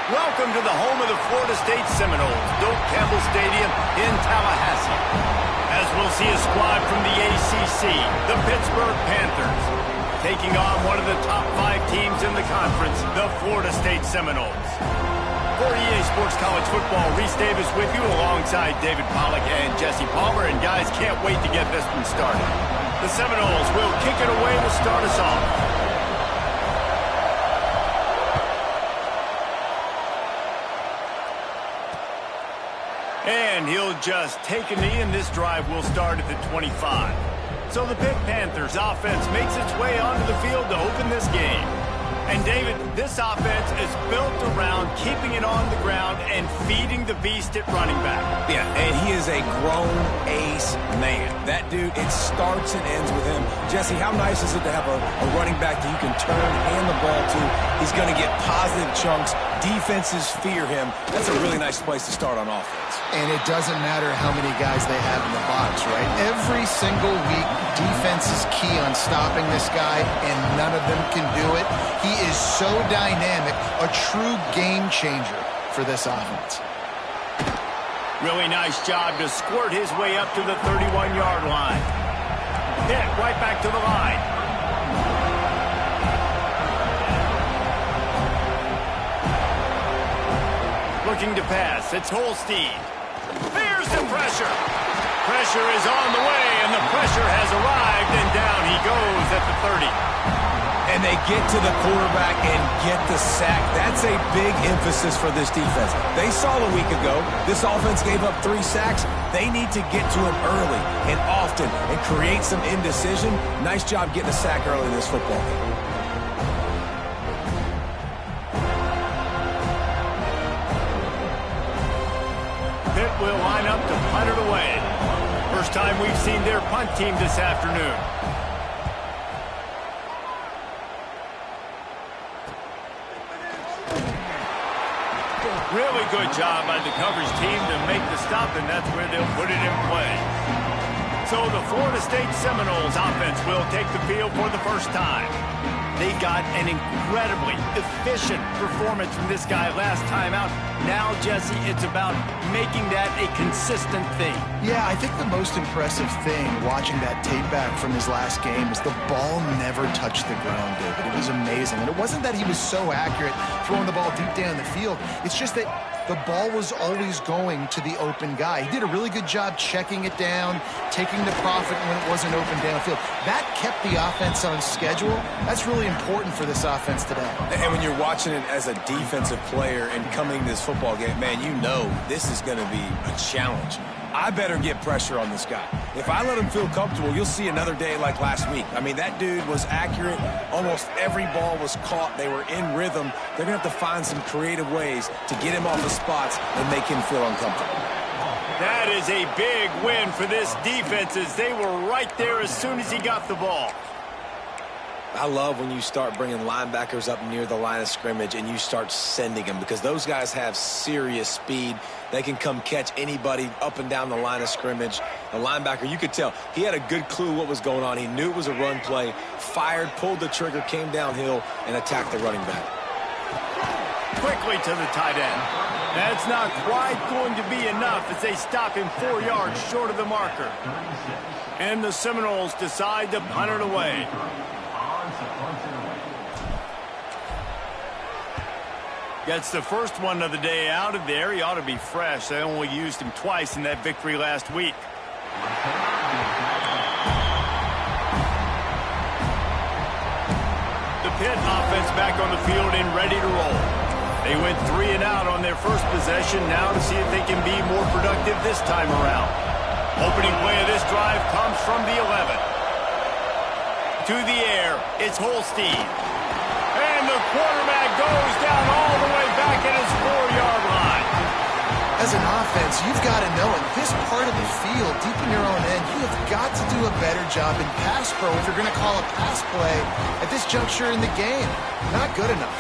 Welcome to the home of the Florida State Seminoles, Doak Campbell Stadium in Tallahassee. As we'll see a squad from the ACC, the Pittsburgh Panthers, taking on one of the top 5 teams in the conference, the Florida State Seminoles. For EA Sports College Football, Reese Davis with you alongside David Pollack and Jesse Palmer. And guys, can't wait to get this one started. The Seminoles will kick it away to start us off. And he'll just take a knee, and this drive will start at the 25. So the Pitt Panthers offense makes its way onto the field to open this game. And David, this offense is built around keeping it on the ground and feeding the beast at running back. Yeah, and he is a grown ace man. That dude, it starts and ends with him. Jesse, how nice is it to have a running back that you can turn and hand the ball to? He's going to get positive chunks. Defenses fear him. That's a really nice place to start on offense. And it doesn't matter how many guys they have in the box, right? Every single week, defense is key on stopping this guy, and none of them can do it. He is so dynamic, a true game changer for this offense. Really nice job to squirt his way up to the 31-yard line. Pitt right back to the line. Looking to pass, it's Holstein. There's the pressure. Pressure is on the way, and the pressure has arrived, and down he goes at the 30. And they get to the quarterback and get the sack. That's a big emphasis for this defense. They saw a week ago, this offense gave up 3 sacks. They need to get to him early and often and create some indecision. Nice job getting a sack early in this football game. Pitt will line up to punt it away. First time we've seen their punt team this afternoon. Really good job by the coverage team to make the stop, and that's where they'll put it in play. So the Florida State Seminoles offense will take the field for the first time. They got an incredibly efficient performance from this guy last time out. Now, Jesse, it's about making that a consistent thing. Yeah, I think the most impressive thing watching that tape back from his last game is the ball never touched the ground, David. It was amazing. And it wasn't that he was so accurate throwing the ball deep down the field. It's just that the ball was always going to the open guy. He did a really good job checking it down, taking the profit when it wasn't open downfield. That kept the offense on schedule. That's really important for this offense today. And when you're watching it as a defensive player and coming to this football game, man, you know this is going to be a challenge. I better get pressure on this guy. If I let him feel comfortable, you'll see another day like last week. I mean, that dude was accurate. Almost every ball was caught. They were in rhythm. They're going to have to find some creative ways to get him off the spots and make him feel uncomfortable. That is a big win for this defense, as they were right there as soon as he got the ball. I love when you start bringing linebackers up near the line of scrimmage and you start sending them, because those guys have serious speed. They can come catch anybody up and down the line of scrimmage. The linebacker, you could tell, he had a good clue what was going on. He knew it was a run play, fired, pulled the trigger, came downhill, and attacked the running back. Quickly to the tight end. That's not quite going to be enough as they stop him 4 yards short of the marker. And the Seminoles decide to punt it away. Gets the first one of the day out of there. He ought to be fresh. They only used him twice in that victory last week. The Pitt offense back on the field and ready to roll. They went 3 and out on their first possession. Now to see if they can be more productive this time around. Opening play of this drive comes from the 11. To the air, it's Holstein. And the quarterback goes down all the way back at his 4-yard line. As an offense, you've got to know in this part of the field, deep in your own end, you have got to do a better job in pass pro if you're going to call a pass play at this juncture in the game. Not good enough.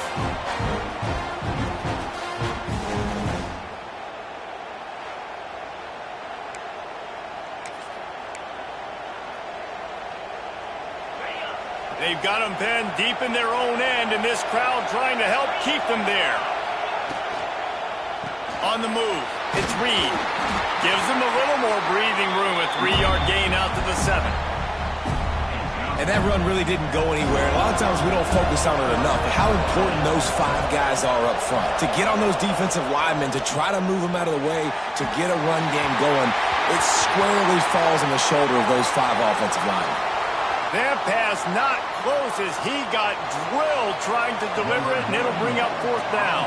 They've got them pinned deep in their own end, and this crowd trying to help keep them there. On the move, it's Reed. Gives them a little more breathing room, a 3-yard gain out to the 7. And that run really didn't go anywhere. A lot of times we don't focus on it enough, but how important those 5 guys are up front. To get on those defensive linemen, to try to move them out of the way, to get a run game going, it squarely falls on the shoulder of those 5 offensive linemen. That pass not close as he got drilled trying to deliver it, and it'll bring up 4th down.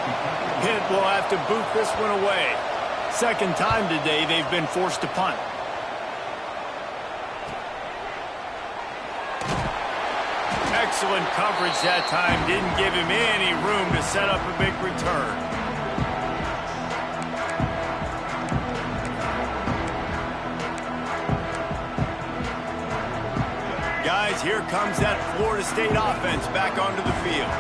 Pitt will have to boot this one away. Second time today they've been forced to punt. Excellent coverage that time. Didn't give him any room to set up a big return. Guys, here comes that Florida State offense back onto the field.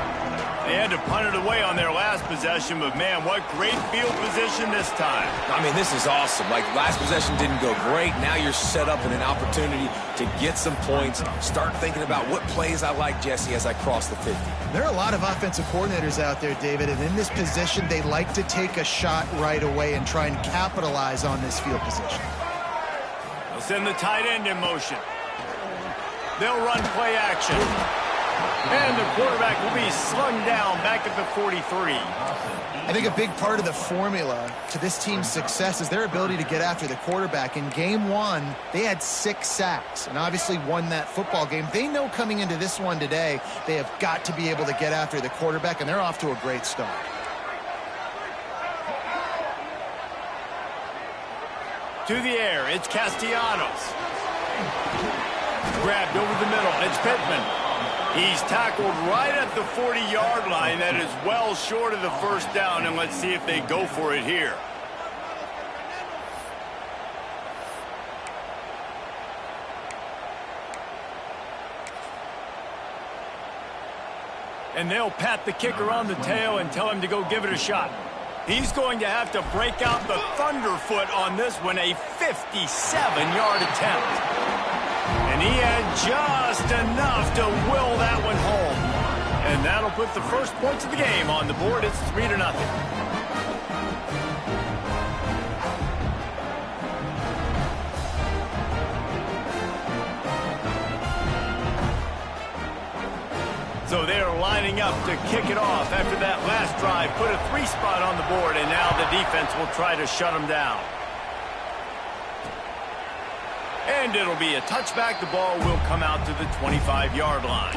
They had to punt it away on their last possession, but man, what great field position this time. I mean, this is awesome. Like, last possession didn't go great. Now you're set up in an opportunity to get some points. Start thinking about what plays I like, Jesse, as I cross the 50. There are a lot of offensive coordinators out there, David, and in this position, they like to take a shot right away and try and capitalize on this field position. They'll send the tight end in motion. They'll run play action. And the quarterback will be slung down back at the 43. I think a big part of the formula to this team's success is their ability to get after the quarterback. In game 1, they had 6 sacks and obviously won that football game. They know coming into this one today, they have got to be able to get after the quarterback, and they're off to a great start. To the air, it's Castellanos. Grabbed over the middle, it's Pittman. He's tackled right at the 40-yard line. That is well short of the first down, and let's see if they go for it here. And they'll pat the kicker on the tail and tell him to go give it a shot. He's going to have to break out the thunderfoot on this one, a 57-yard attempt. And he had just enough to will that one home. And that'll put the first points of the game on the board. It's 3-0. So they're lining up to kick it off after that last drive. Put a 3 spot on the board, and now the defense will try to shut them down. And it'll be a touchback. The ball will come out to the 25-yard line.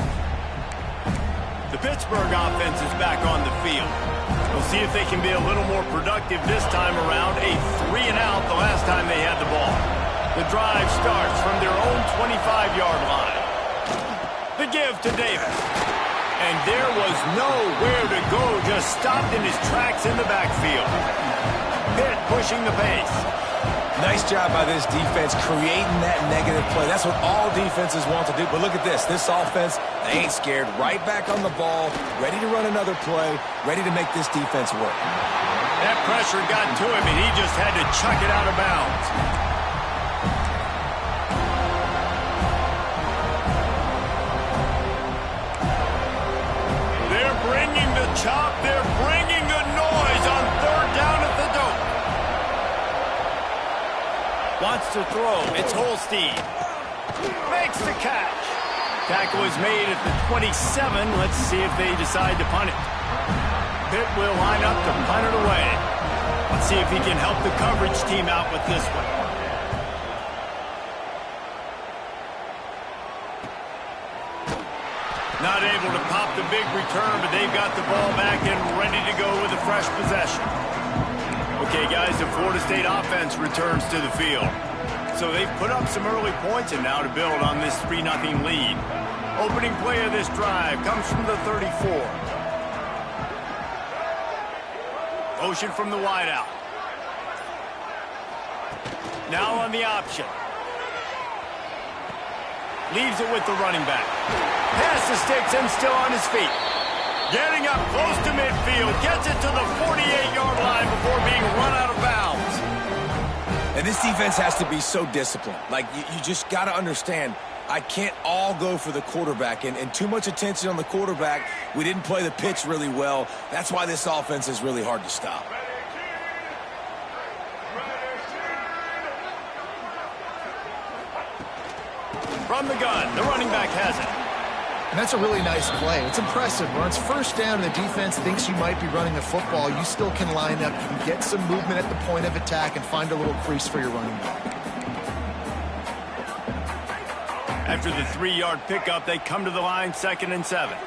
The Pittsburgh offense is back on the field. We'll see if they can be a little more productive this time around. A 3-and-out the last time they had the ball. The drive starts from their own 25-yard line. The give to Davis. And there was nowhere to go, just stopped in his tracks in the backfield. Pitt pushing the pace. Nice job by this defense creating that negative play. That's what all defenses want to do. But look at this. This offense, they ain't scared. Right back on the ball, ready to run another play, ready to make this defense work. That pressure got to him, and he just had to chuck it out of bounds. They're bringing the chop. They're bringing the noise on 3rd down at the dope. Wants to throw. It's Holstein. Makes the catch. Tackle is made at the 27. Let's see if they decide to punt it. Pitt will line up to punt it away. Let's see if he can help the coverage team out with this one. Not able to pop the big return, but they've got the ball back and ready to go with a fresh possession. Okay, guys, the Florida State offense returns to the field. So they've put up some early points, and now to build on this 3-0 lead. Opening play of this drive comes from the 34. Motion from the wideout. Now on the option. Leaves it with the running back. Pass the sticks and still on his feet. Getting up close to midfield. Gets it to the 48-yard line before being run out of bounds. And this defense has to be so disciplined. Like, you just got to understand, I can't all go for the quarterback. And too much attention on the quarterback. We didn't play the pitch really well. That's why this offense is really hard to stop. From the gun, the running back has it. And that's a really nice play. It's impressive. When it's first down and the defense thinks you might be running the football, you still can line up. You can get some movement at the point of attack and find a little crease for your running back. After the 3-yard pickup, they come to the line, 2nd and 7.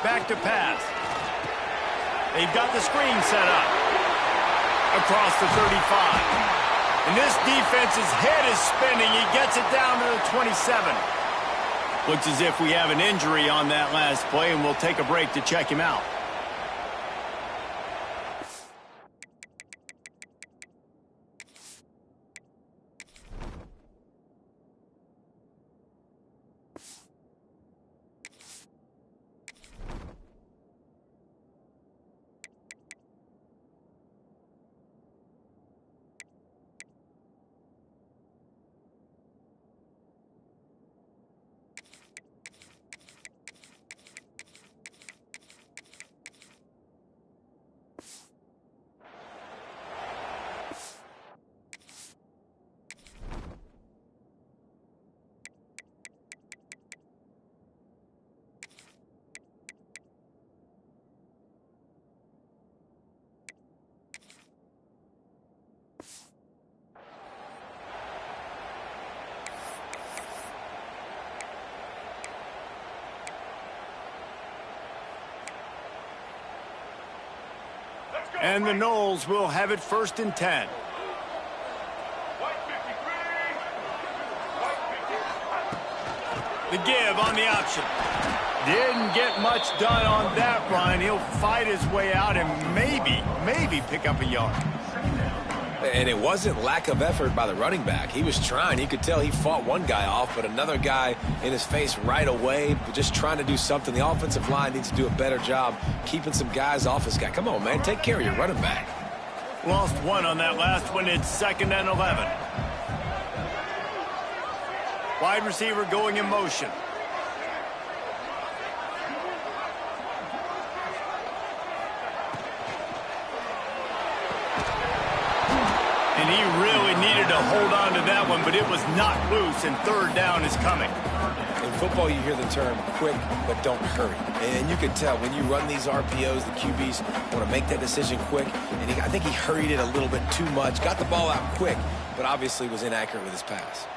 Back to pass. They've got the screen set up. Across the 35. And this defense's head is spinning. He gets it down to the 27. Looks as if we have an injury on that last play, and we'll take a break to check him out. And the Noles will have it 1st and 10. The give on the option. Didn't get much done on that run. He'll fight his way out and maybe pick up a yard. And it wasn't lack of effort by the running back. He was trying. You could tell he fought one guy off, but another guy in his face right away, just trying to do something. The offensive line needs to do a better job keeping some guys off his guy. Come on, man. Take care of your running back. Lost one on that last one. It's 2nd and 11. Wide receiver going in motion. And he really needed to hold on to that one, but it was not loose, and 3rd down is coming. In football, you hear the term quick, but don't hurry. And you can tell when you run these RPOs, the QBs want to make that decision quick. And I think he hurried it a little bit too much. Got the ball out quick, but obviously was inaccurate with his pass.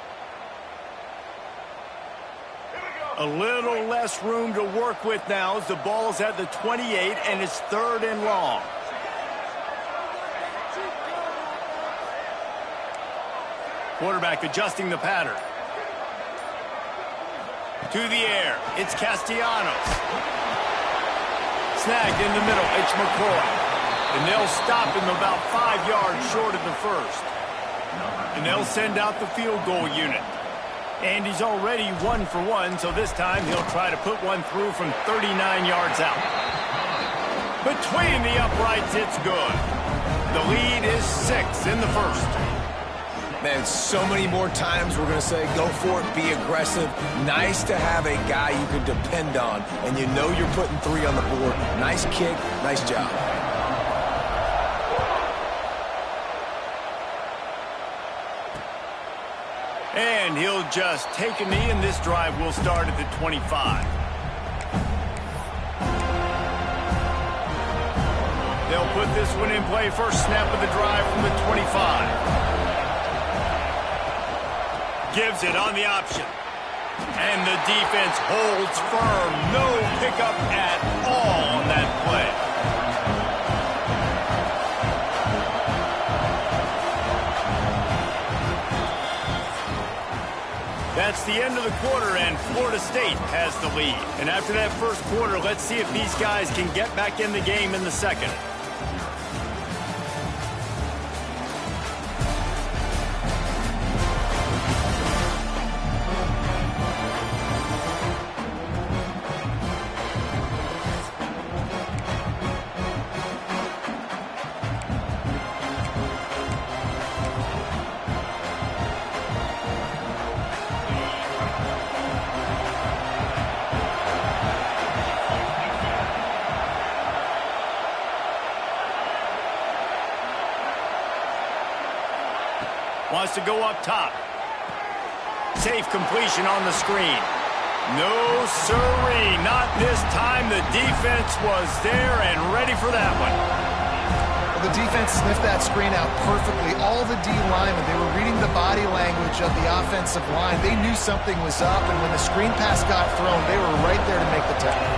A little less room to work with now as the ball's at the 28, and it's 3rd and long. Quarterback adjusting the pattern. To the air. It's Castellanos. Snagged in the middle. It's McCoy. And they'll stop him about 5 yards short of the 1st. And they'll send out the field goal unit. And he's already 1 for 1, so this time he'll try to put one through from 39 yards out. Between the uprights, it's good. The lead is 6 in the 1st. Man, so many more times we're going to say go for it, be aggressive. Nice to have a guy you can depend on, and you know you're putting 3 on the board. Nice kick, nice job. And he'll just take a knee, and this drive will start at the 25. They'll put this one in play. First snap of the drive from the 25. Gives it on the option. And the defense holds firm. No pickup at all on that play. That's the end of the quarter, and Florida State has the lead. And after that first quarter, let's see if these guys can get back in the game in the second. Wants to go up top. Safe completion on the screen. No siree, not this time. The defense was there and ready for that one. Well, the defense sniffed that screen out perfectly. All the D linemen, they were reading the body language of the offensive line. They knew something was up, and when the screen pass got thrown, they were right there to make the tackle.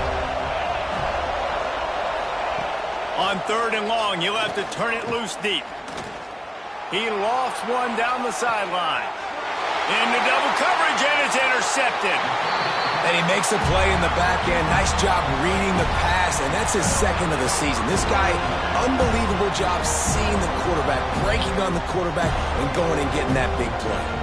On 3rd and long, you'll have to turn it loose deep. He lofts one down the sideline. Into double coverage, and it's intercepted. And he makes a play in the back end. Nice job reading the pass, and that's his 2nd of the season. This guy, unbelievable job seeing the quarterback, breaking on the quarterback, and going and getting that big play.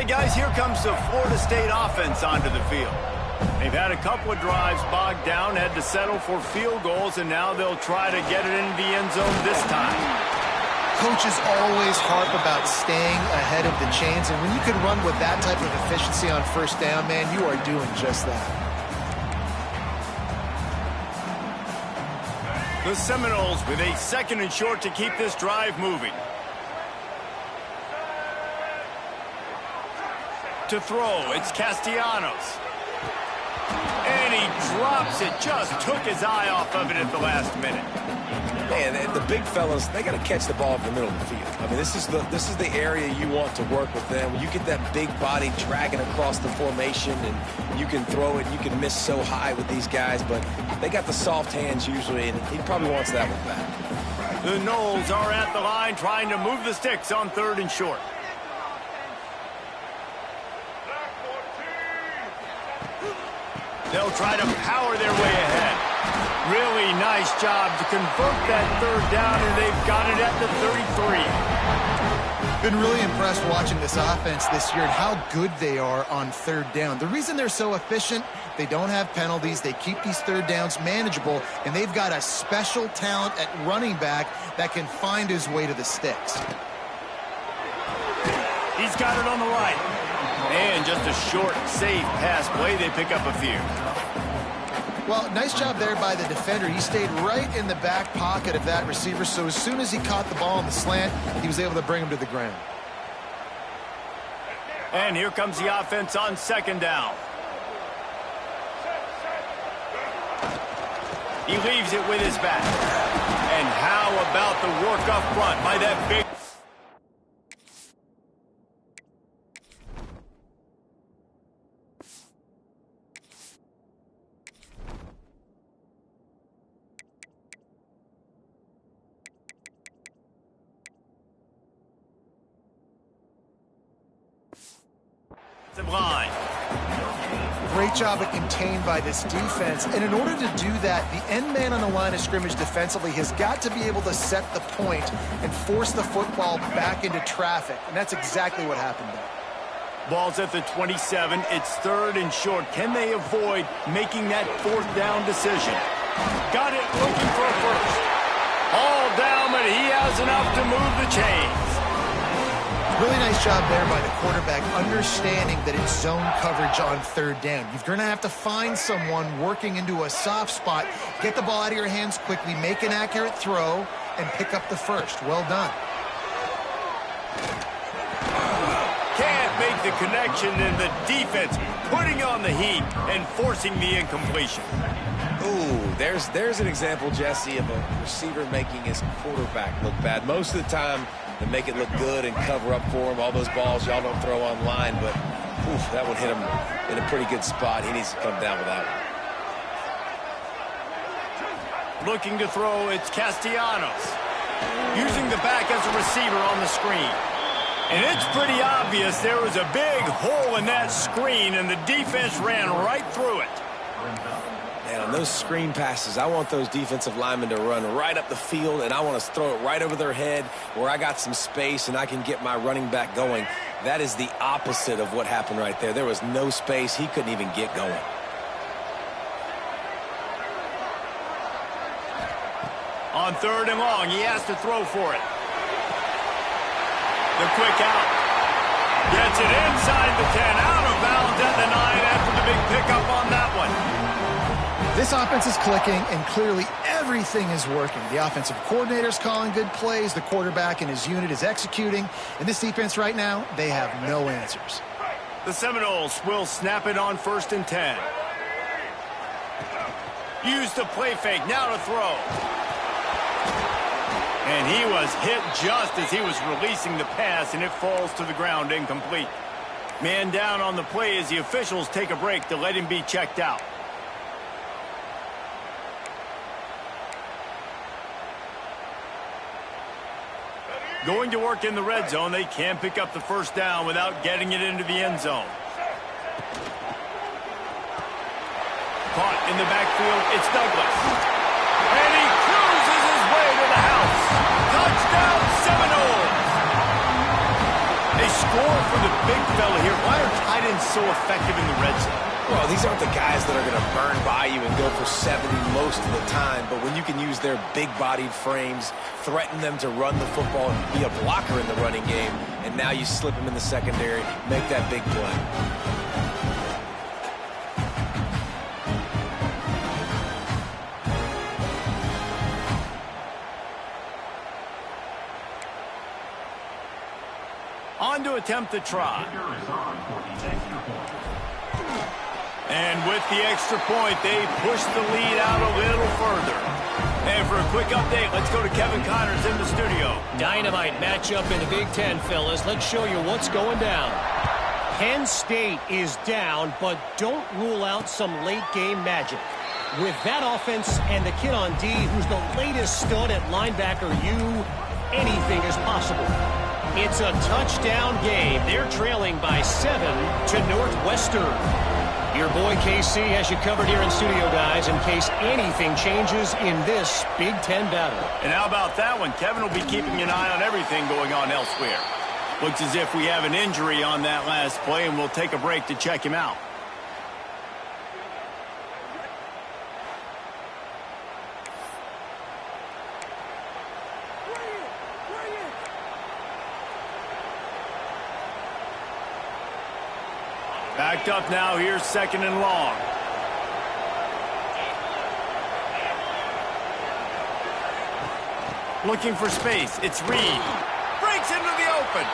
Guys, here comes the Florida State offense onto the field. They've had a couple of drives bogged down, had to settle for field goals, and now they'll try to get it into the end zone this time. Coaches always harp about staying ahead of the chains, and when you can run with that type of efficiency on 1st down, man, you are doing just that. The Seminoles with a 2nd and short to keep this drive moving. To throw, it's Castellanos. And he drops it, just took his eye off of it at the last minute. Man, the big fellas, they got to catch the ball in the middle of the field. I mean, this is the area you want to work with them. You get that big body dragging across the formation, and you can throw it, you can miss so high with these guys, but they got the soft hands usually, and he probably wants that one back. The Noles are at the line trying to move the sticks on 3rd and short. They'll try to power their way ahead. Really nice job to convert that 3rd down, and they've got it at the 33. Been really impressed watching this offense this year and how good they are on 3rd down. The reason they're so efficient, they don't have penalties, they keep these 3rd downs manageable, and they've got a special talent at running back that can find his way to the sticks. He's got it on the right. And just a short, safe pass play. They pick up a few. Well, nice job there by the defender. He stayed right in the back pocket of that receiver, so as soon as he caught the ball in the slant, he was able to bring him to the ground. And here comes the offense on 2nd down. He leaves it with his back. And how about the work up front by that big... line. Great job at contained by this defense, and in order to do that, the end man on the line of scrimmage defensively has got to be able to set the point and force the football back into traffic, and that's exactly what happened there. Ball's at the 27. It's 3rd and short. Can they avoid making that 4th down decision? Got it, looking for a first. All down, but he has enough to move the chains. Really nice job there by the quarterback, understanding that it's zone coverage on 3rd down. You're going to have to find someone working into a soft spot, get the ball out of your hands quickly, make an accurate throw, and pick up the first. Well done. Can't make the connection, and the defense putting on the heat and forcing the incompletion. Ooh, there's an example, Jesse, of a receiver making his quarterback look bad. Most of the time, they make it look good and cover up for him. All those balls y'all don't throw online, but oof, that would hit him in a pretty good spot. He needs to come down with that one. Looking to throw, it's Castellanos. Using the back as a receiver on the screen. And it's pretty obvious there was a big hole in that screen, and the defense ran right through it. And on those screen passes, I want those defensive linemen to run right up the field, and I want to throw it right over their head where I got some space and I can get my running back going. That is the opposite of what happened right there. There was no space. He couldn't even get going. On 3rd and long, he has to throw for it. The quick out. Gets it inside the 10, out of bounds at the 9 after the big pickup on that one. This offense is clicking, and clearly everything is working. The offensive coordinator's calling good plays. The quarterback and his unit is executing. And this defense right now, they have no answers. The Seminoles will snap it on 1st and 10. Use the play fake, now to throw. And he was hit just as he was releasing the pass, and it falls to the ground incomplete. Man down on the play as the officials take a break to let him be checked out. Going to work in the red zone, they can pick up the 1st down without getting it into the end zone. Caught in the backfield, it's Douglas. And he cruises his way to the house. Touchdown, Seminoles! They score for the big fella here. Why are tight ends so effective in the red zone? Well, these aren't the guys that are going to burn by you and go for 70 most of the time, but when you can use their big-bodied frames, threaten them to run the football and be a blocker in the running game, and now you slip them in the secondary, make that big play. On to attempt the try. And with the extra point, they push the lead out a little further. And for a quick update, let's go to Kevin Connors in the studio. Dynamite matchup in the Big Ten, fellas. Let's show you what's going down. Penn State is down, but don't rule out some late-game magic. With that offense and the kid on D, who's the latest stud at linebacker U, anything is possible. It's a touchdown game. They're trailing by 7 to Northwestern. Your boy KC has you covered here in studio, guys, in case anything changes in this Big Ten battle. And how about that one? Kevin will be keeping an eye on everything going on elsewhere. Looks as if we have an injury on that last play, and we'll take a break to check him out. Backed up now, here's 2nd and long. Looking for space, it's Reed. Breaks into the open.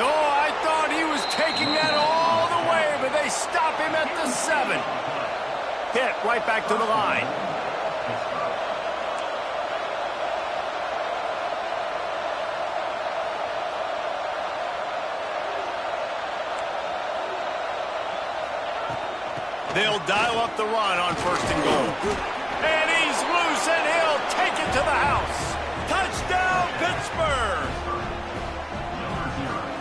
Oh, I thought he was taking that all the way, but they stop him at the 7. Pitt right back to the line. They'll dial up the run on 1st and goal. And he's loose, and he'll take it to the house. Touchdown, Pittsburgh!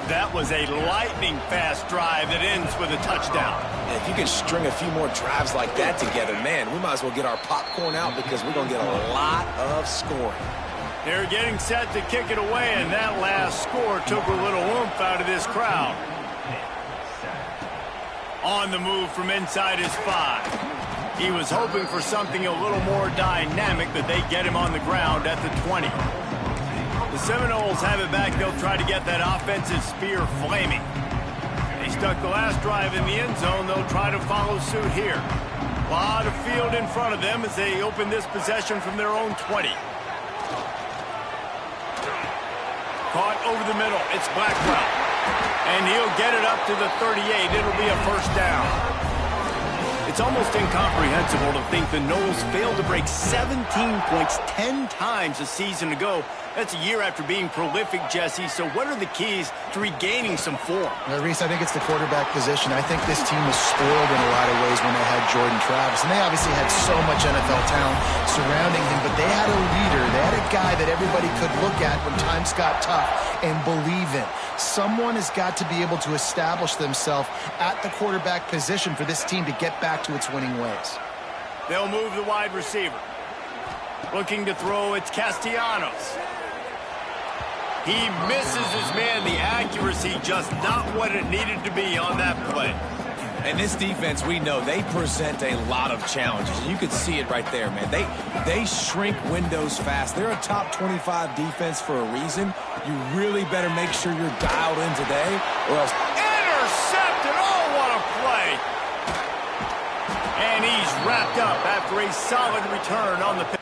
That was a lightning-fast drive that ends with a touchdown. And if you can string a few more drives like that together, man, we might as well get our popcorn out because we're going to get a lot of scoring. They're getting set to kick it away, and that last score took a little oomph out of this crowd. On the move from inside his 5. He was hoping for something a little more dynamic, but they get him on the ground at the 20. The Seminoles have it back. They'll try to get that offensive spear flaming. They stuck the last drive in the end zone. They'll try to follow suit here. A lot of field in front of them as they open this possession from their own 20. Caught over the middle. It's Blackwell. And he'll get it up to the 38. It'll be a 1st down. It's almost incomprehensible to think the Noles failed to break 17 points 10 times a season ago. That's a year after being prolific, Jesse. So what are the keys to regaining some form? Reese, I think it's the quarterback position. I think this team was spoiled in a lot of ways when they had Jordan Travis. And they obviously had so much NFL talent surrounding him, but they had a leader. They had a guy that everybody could look at when times got tough and believe in. Someone has got to be able to establish themselves at the quarterback position for this team to get back to its winning ways. They'll move the wide receiver. Looking to throw, it's Castellanos. He misses his man. The accuracy just not what it needed to be on that play. And this defense, we know, they present a lot of challenges. You could see it right there, man. They shrink windows fast. They're a top 25 defense for a reason. You really better make sure you're dialed in today, or else... Intercepted! Oh, what a play! And he's wrapped up after a solid return on the pitch.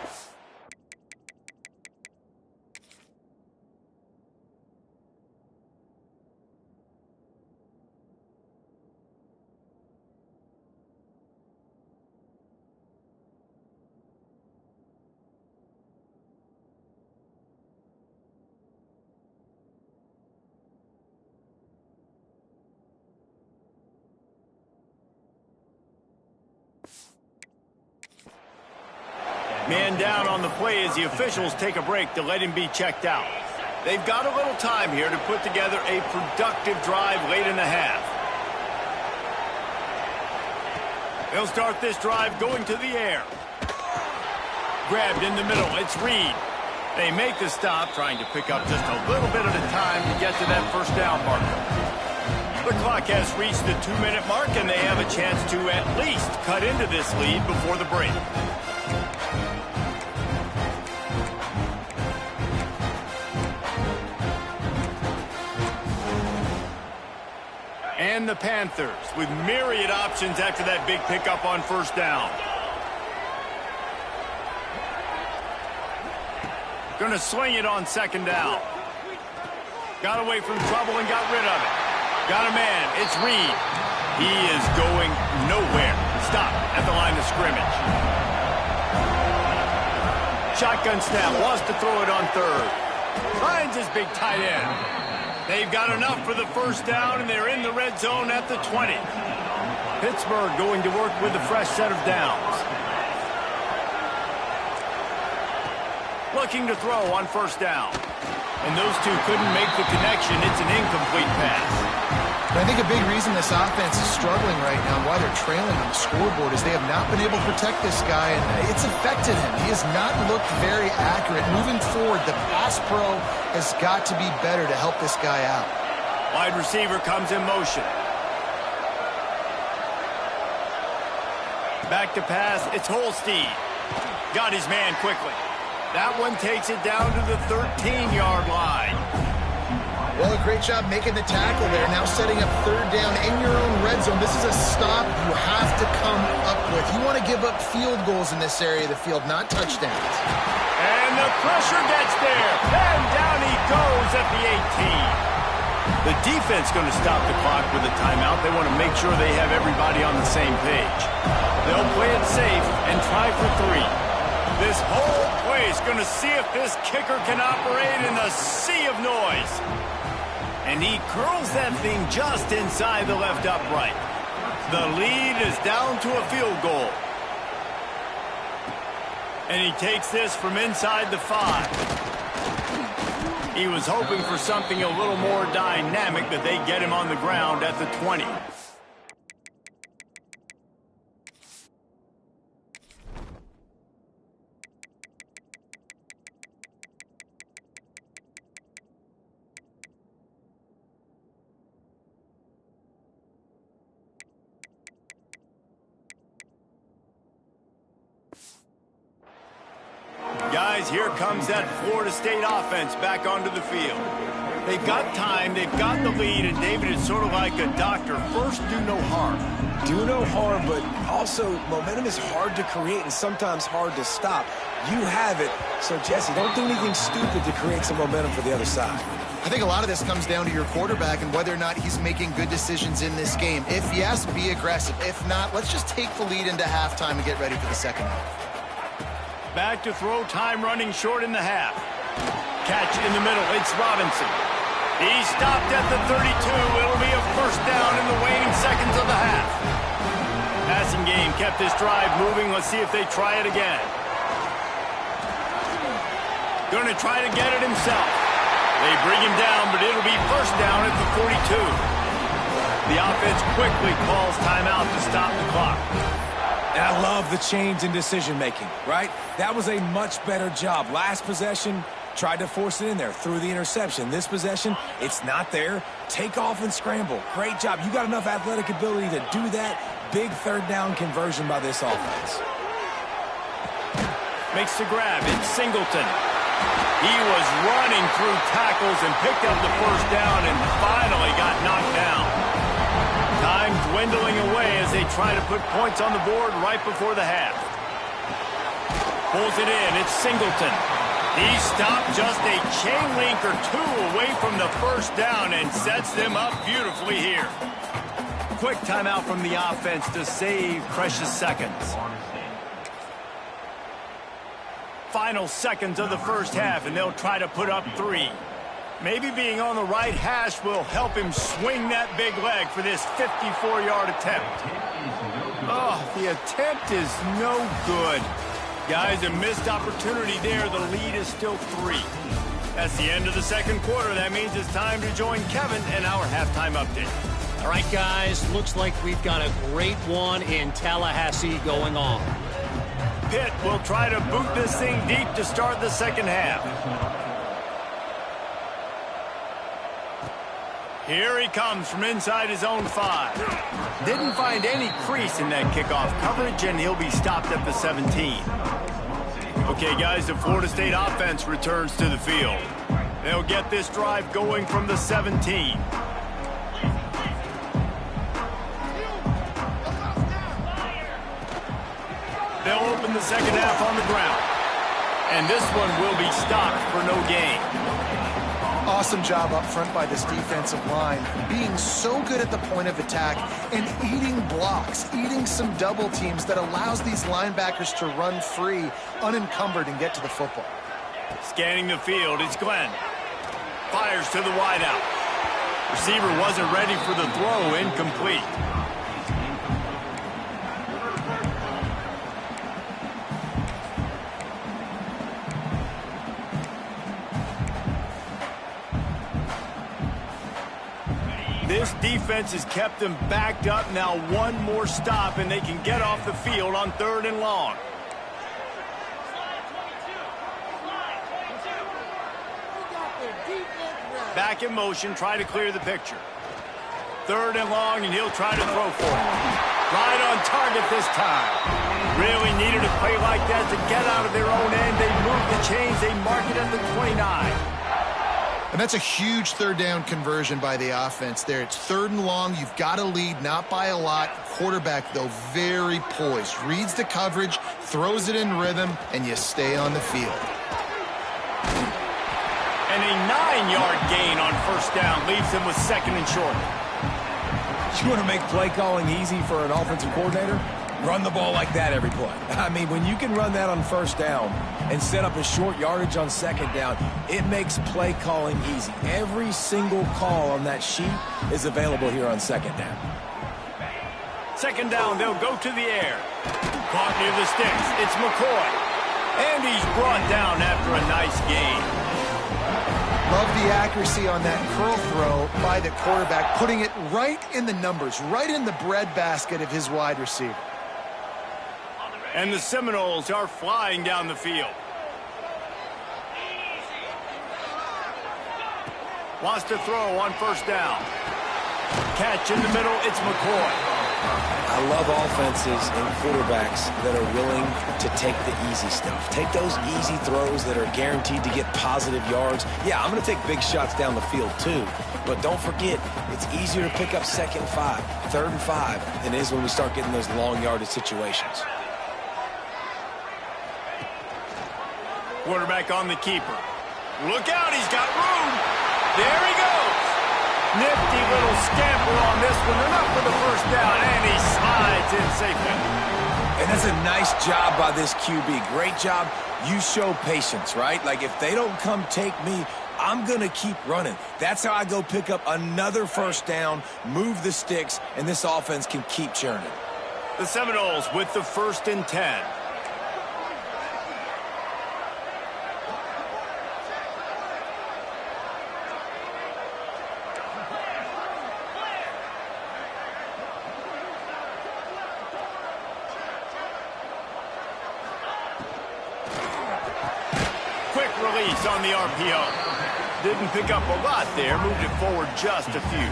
Man down on the play as the officials take a break to let him be checked out. They've got a little time here to put together a productive drive late in the half. They'll start this drive going to the air. Grabbed in the middle, it's Reed. They make the stop, trying to pick up just a little bit at a time to get to that first down marker. The clock has reached the 2-minute mark, and they have a chance to at least cut into this lead before the break. And the Panthers with myriad options after that big pickup on first down. Gonna swing it on second down. Got away from trouble and got rid of it. Got a man, it's Reed. He is going nowhere. Stop at the line of scrimmage. Shotgun snap, wants to throw it on third. Finds his big tight end. They've got enough for the first down, and they're in the red zone at the 20. Pittsburgh going to work with a fresh set of downs. Looking to throw on first down. And those two couldn't make the connection. It's an incomplete pass. But I think a big reason this offense is struggling right now and why they're trailing on the scoreboard is they have not been able to protect this guy, and it's affected him. He has not looked very accurate. Moving forward, the pass pro has got to be better to help this guy out. Wide receiver comes in motion. Back to pass, it's Holstein. Got his man quickly. That one takes it down to the 13-yard line. Well, a great job making the tackle there. Now setting up third down in your own red zone. This is a stop you have to come up with. You want to give up field goals in this area of the field, not touchdowns. And the pressure gets there. And down he goes at the 18. The defense going to stop the clock with a timeout. They want to make sure they have everybody on the same page. They'll play it safe and try for 3. This whole play is going to see if this kicker can operate in a sea of noise. And he curls that thing just inside the left upright. The lead is down to a field goal. And he takes this from inside the 5. He was hoping for something a little more dynamic, that they get him on the ground at the 20. Guys, here comes that Florida State offense back onto the field. They've got time, they've got the lead, and David is sort of like a doctor. First, do no harm. Do no harm, but also momentum is hard to create and sometimes hard to stop. You have it, so Jesse, don't do anything stupid to create some momentum for the other side. I think a lot of this comes down to your quarterback and whether or not he's making good decisions in this game. If yes, be aggressive. If not, let's just take the lead into halftime and get ready for the second half. Back to throw, time running short in the half. Catch in the middle, it's Robinson. He stopped at the 32. It'll be a first down in the waning seconds of the half. Passing game kept this drive moving. Let's see if they try it again. Going to try to get it himself. They bring him down, but it'll be first down at the 42. The offense quickly calls timeout to stop the clock. And I love the change in decision-making, right? That was a much better job. Last possession, Tried to force it in there through the interception. This possession, it's not there. Take off and scramble. Great job. You got enough athletic ability to do that. Big third down conversion by this offense. Makes the grab. It's Singleton. He was running through tackles and picked up the first down and finally got knocked down. Time dwindling away as they try to put points on the board right before the half. Pulls it in. It's Singleton. He stopped just a chain link or two away from the first down and sets them up beautifully here. Quick timeout from the offense to save precious seconds. Final seconds of the first half, and they'll try to put up 3. Maybe being on the right hash will help him swing that big leg for this 54-yard attempt. Oh, the attempt is no good. Guys, a missed opportunity there. The lead is still 3. That's the end of the second quarter. That means it's time to join Kevin and our halftime update. All right, guys, looks like we've got a great one in Tallahassee going on. Pitt will try to boot this thing deep to start the second half. Here he comes from inside his own 5. Didn't find any crease in that kickoff coverage, and he'll be stopped at the 17. Okay, guys, the Florida State offense returns to the field. They'll get this drive going from the 17. They'll open the second half on the ground. And this one will be stopped for no gain. Awesome job up front by this defensive line, being so good at the point of attack and eating blocks, eating some double teams that allows these linebackers to run free, unencumbered, and get to the football. Scanning the field, it's Glenn. Fires to the wideout. Receiver wasn't ready for the throw, incomplete. This defense has kept them backed up. Now one more stop, and they can get off the field on 3rd and long. Back in motion, try to clear the picture. 3rd and long, and he'll try to throw for it. Right on target this time. Really needed a play like that to get out of their own end. They move the chains. They mark it at the 29. And that's a huge 3rd down conversion by the offense there. It's 3rd and long. You've got a lead, not by a lot. Quarterback, though, very poised. Reads the coverage, throws it in rhythm, and you stay on the field. And a 9-yard gain on first down leaves them with 2nd and short. You want to make play calling easy for an offensive coordinator? Run the ball like that every play. I mean, when you can run that on first down and set up a short yardage on second down, it makes play calling easy. Every single call on that sheet is available here on second down. Second down, they'll go to the air. Caught near the sticks. It's McCoy. And he's brought down after a nice gain. Love the accuracy on that curl throw by the quarterback, putting it right in the numbers, right in the breadbasket of his wide receiver. And the Seminoles are flying down the field. Wants to throw on first down. Catch in the middle, it's McCoy. I love offenses and quarterbacks that are willing to take the easy stuff. Take those easy throws that are guaranteed to get positive yards. Yeah, I'm going to take big shots down the field too. But don't forget, it's easier to pick up 2nd and 5, 3rd and 5 than it is when we start getting those long yardage situations. Quarterback on the keeper. Look out, he's got room. There he goes. Nifty little scamper on this one. Enough for the first down, and he slides in safely. And that's a nice job by this QB. Great job. You show patience, right? Like, if they don't come take me, I'm going to keep running. That's how I go pick up another first down, move the sticks, and this offense can keep churning. The Seminoles with the 1st and 10. Release. pass on the RPO. Didn't pick up a lot there, moved it forward just a few.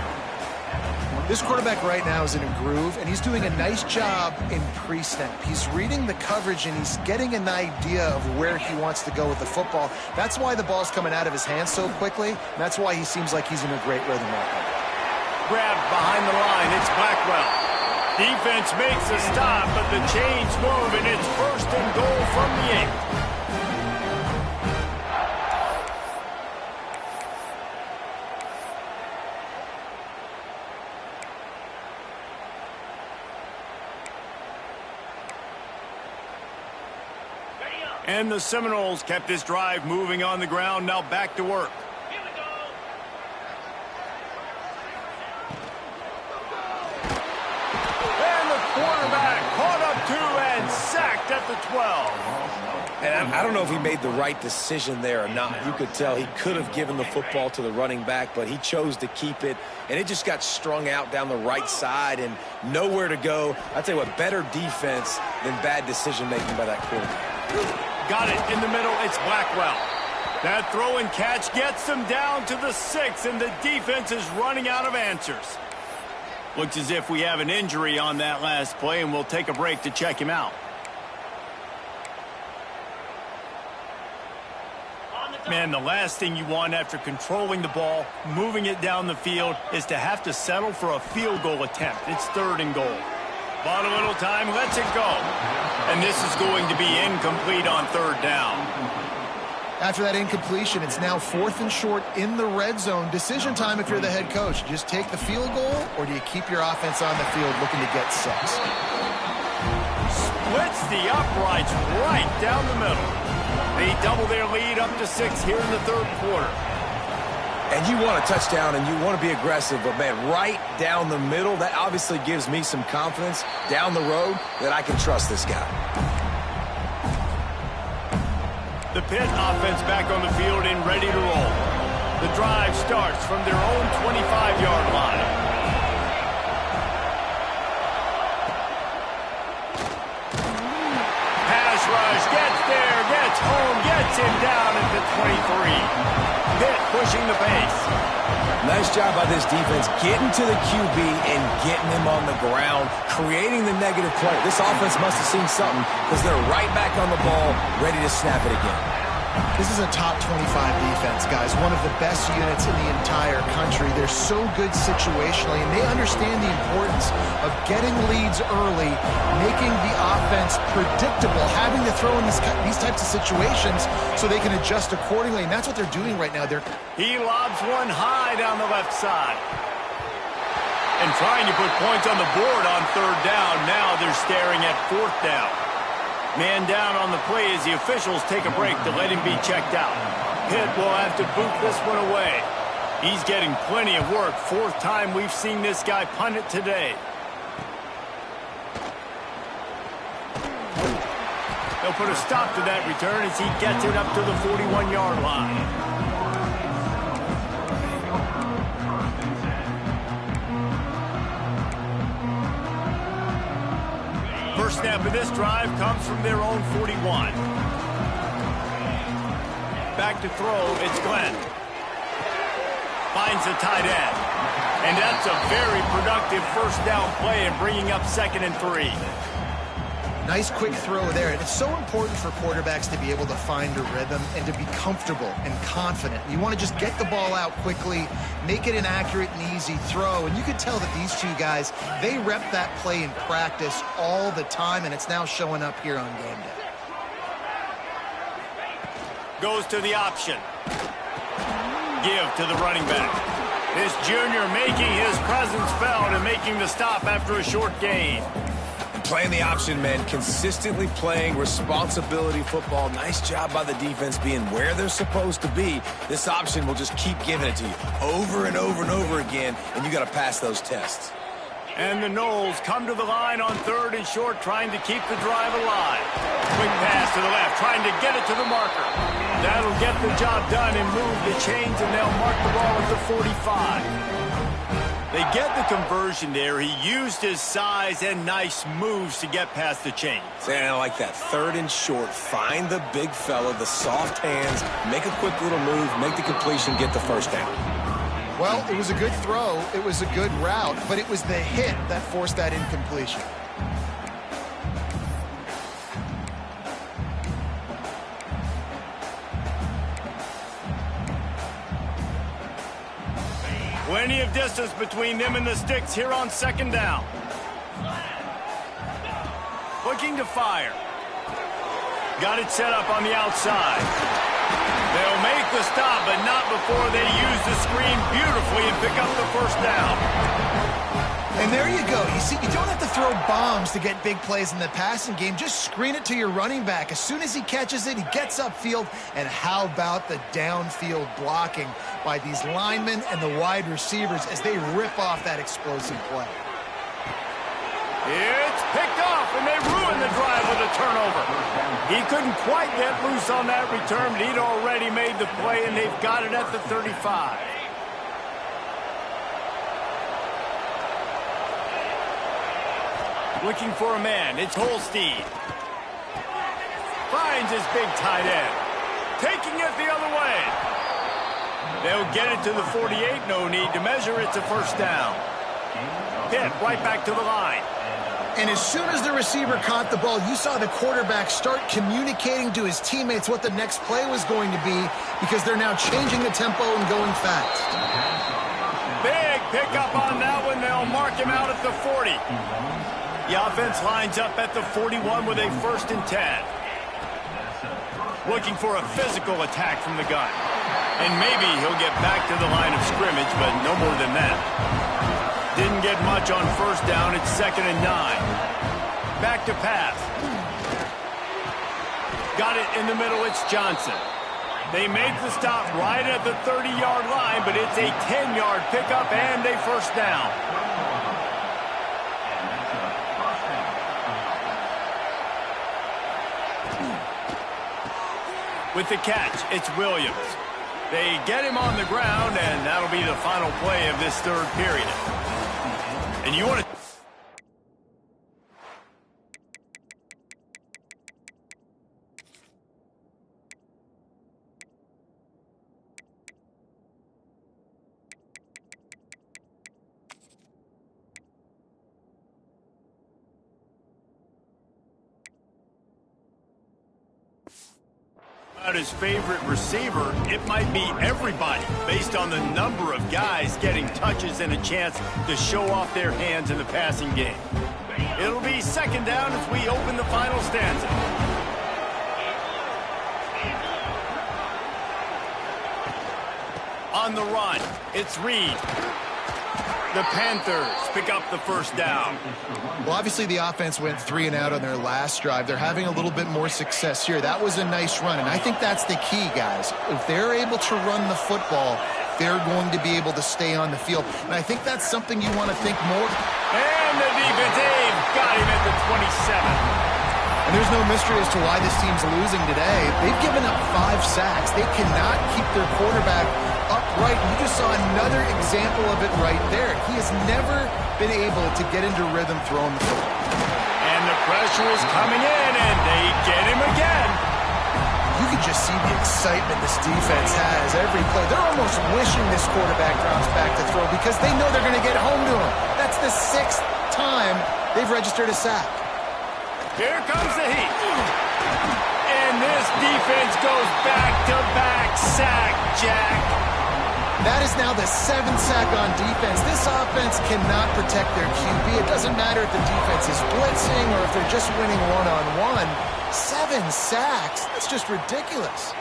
This quarterback right now is in a groove, and he's doing a nice job in pre-snap. He's reading the coverage, and he's getting an idea of where he wants to go with the football. That's why the ball's coming out of his hands so quickly, and that's why he seems like he's in a great rhythm right now. Grabbed behind the line, it's Blackwell. Defense makes a stop, but the chains move, and it's 1st and goal from the 8. And the Seminoles kept this drive moving on the ground, now back to work. Here we go. And the quarterback caught up 2 and sacked at the 12. And I don't know if he made the right decision there or not. You could tell he could have given the football to the running back, but he chose to keep it, and it just got strung out down the right side and nowhere to go. I tell you what, better defense than bad decision-making by that quarterback. Got it in the middle, it's Blackwell. That throw and catch gets them down to the 6, and the defense is running out of answers. Looks as if we have an injury on that last play, and we'll take a break to check him out. Man, the last thing you want after controlling the ball, moving it down the field, is to have to settle for a field goal attempt. It's 3rd and goal. Bought a little time, lets it go. And this is going to be incomplete on 3rd down. After that incompletion, it's now 4th and short in the red zone. Decision time if you're the head coach. Just take the field goal, or do you keep your offense on the field looking to get 6? Splits the uprights right down the middle. They double their lead up to 6 here in the 3rd quarter. And you want a touchdown and you want to be aggressive, but man, right down the middle, that obviously gives me some confidence down the road that I can trust this guy. The Pitt offense back on the field and ready to roll. The drive starts from their own 25-yard line. Pass rush, gets there, gets home, gets him down at the 23. Pitt pushing the pace. Nice job by this defense getting to the QB and getting him on the ground, creating the negative play. This offense must have seen something because they're right back on the ball, ready to snap it again. This is a top 25 defense, guys. One of the best units in the entire country. They're so good situationally, and they understand the importance of getting leads early, making the offense predictable, having to throw in these types of situations so they can adjust accordingly, and that's what they're doing right now. He lobs one high down the left side. And trying to put points on the board on 3rd down. Now they're staring at 4th down. Man down on the play as the officials take a break to let him be checked out. Pitt will have to boot this one away. He's getting plenty of work. 4th time we've seen this guy punt it today. They'll put a stop to that return as he gets it up to the 41-yard line. First snap of this drive comes from their own 41. Back to throw, it's Glenn. Finds the tight end. And that's a very productive 1st down play and bringing up 2nd and 3. Nice quick throw there. And it's so important for quarterbacks to be able to find a rhythm and to be comfortable and confident. You want to just get the ball out quickly, make it an accurate and easy throw. And you can tell that these two guys, they rep that play in practice all the time, and it's now showing up here on game day. Goes to the option. Give to the running back. This junior making his presence felt and making the stop after a short gain. Playing the option, man, consistently playing responsibility football. Nice job by the defense being where they're supposed to be. This option will just keep giving it to you over and over and over again, and you got to pass those tests. And the Noles come to the line on 3rd and short, trying to keep the drive alive. Quick pass to the left, trying to get it to the marker. That'll get the job done and move the chains, and they'll mark the ball at the 45. They get the conversion there. He used his size and nice moves to get past the chains. And I like that. 3rd and short. Find the big fella, the soft hands, make a quick little move, make the completion, get the first down. Well, it was a good throw. It was a good route, but it was the hit that forced that incompletion. Plenty of distance between them and the sticks here on 2nd down. Looking to fire. Got it set up on the outside. They'll make the stop, but not before they use the screen beautifully and pick up the first down. And there you go. You see, you don't have to throw bombs to get big plays in the passing game. Just screen it to your running back. As soon as he catches it, he gets upfield. And how about the downfield blocking by these linemen and the wide receivers as they rip off that explosive play? It's picked off, and they ruin the drive with a turnover. He couldn't quite get loose on that return, but he'd already made the play, and they've got it at the 35. Looking for a man. It's Holstein. Finds his big tight end. Taking it the other way. They'll get it to the 48. No need to measure. It's a first down. Pitt right back to the line. And as soon as the receiver caught the ball, you saw the quarterback start communicating to his teammates what the next play was going to be because they're now changing the tempo and going fast. Big pickup on that one. They'll mark him out at the 40. The offense lines up at the 41 with a 1st and 10. Looking for a physical attack from the gun. And maybe he'll get back to the line of scrimmage, but no more than that. Didn't get much on 1st down. It's 2nd and 9. Back to pass. Got it in the middle. It's Johnson. They make the stop right at the 30-yard line, but it's a 10-yard pickup and a first down. With the catch, it's Williams. They get him on the ground, and that'll be the final play of this 3rd period. And you want to... his favorite receiver, it might be everybody based on the number of guys getting touches and a chance to show off their hands in the passing game. It'll be 2nd down as we open the final stanza. On the run, it's Reed. The Panthers pick up the first down. Well, obviously the offense went 3 and out on their last drive. They're having a little bit more success here. That was a nice run, and I think that's the key, guys. If they're able to run the football, they're going to be able to stay on the field. And I think that's something you want to think more. And the defense, Dave, got him at the 27. And there's no mystery as to why this team's losing today. They've given up 5 sacks. They cannot keep their quarterback upright. You just saw another example of it right there. He has never been able to get into rhythm throwing the football. And the pressure is coming in, and they get him again. You can just see the excitement this defense has every play. They're almost wishing this quarterback drops back to throw because they know they're going to get home to him. That's the 6th time they've registered a sack. Here comes the heat. And this defense goes back-to-back sack, Jack. That is now the 7th sack on defense. This offense cannot protect their QB. It doesn't matter if the defense is blitzing or if they're just winning one-on-one. 7 sacks. That's just ridiculous.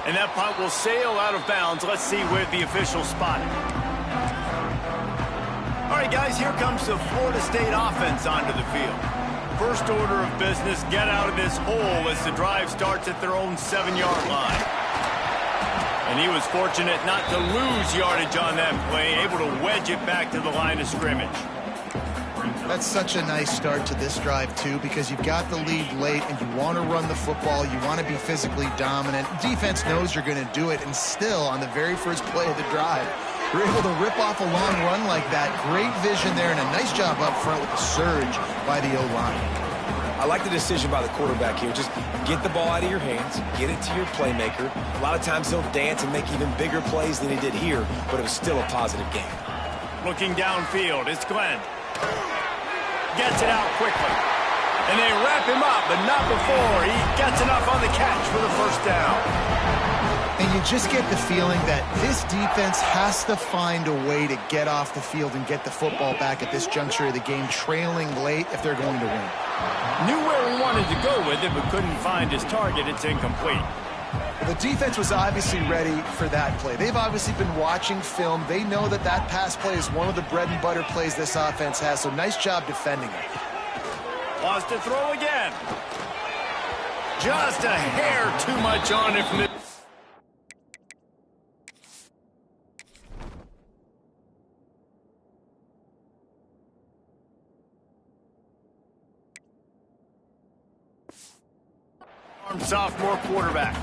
And that punt will sail out of bounds. Let's see where the officials spot it. All right, guys, here comes the Florida State offense onto the field. First order of business, get out of this hole as the drive starts at their own 7-yard line. And he was fortunate not to lose yardage on that play, able to wedge it back to the line of scrimmage. That's such a nice start to this drive, too, because you've got the lead late and you want to run the football. You want to be physically dominant. Defense knows you're going to do it, and still, on the very first play of the drive, You're able to rip off a long run like that. Great vision there, and a nice job up front with the surge by the O-line. I like the decision by the quarterback here. Just get the ball out of your hands, get it to your playmaker. A lot of times he'll dance and make even bigger plays than he did here, but it was still a positive game. Looking downfield, it's Glenn. Gets it out quickly. And they wrap him up, but not before he gets enough on the catch for the first down. And you just get the feeling that this defense has to find a way to get off the field and get the football back at this juncture of the game, trailing late if they're going to win. Knew where he wanted to go with it, but couldn't find his target. It's incomplete. The defense was obviously ready for that play. They've obviously been watching film. They know that that pass play is one of the bread and butter plays this offense has, so nice job defending it. Wants to throw again. Just a hair too much on it from the... sophomore quarterback.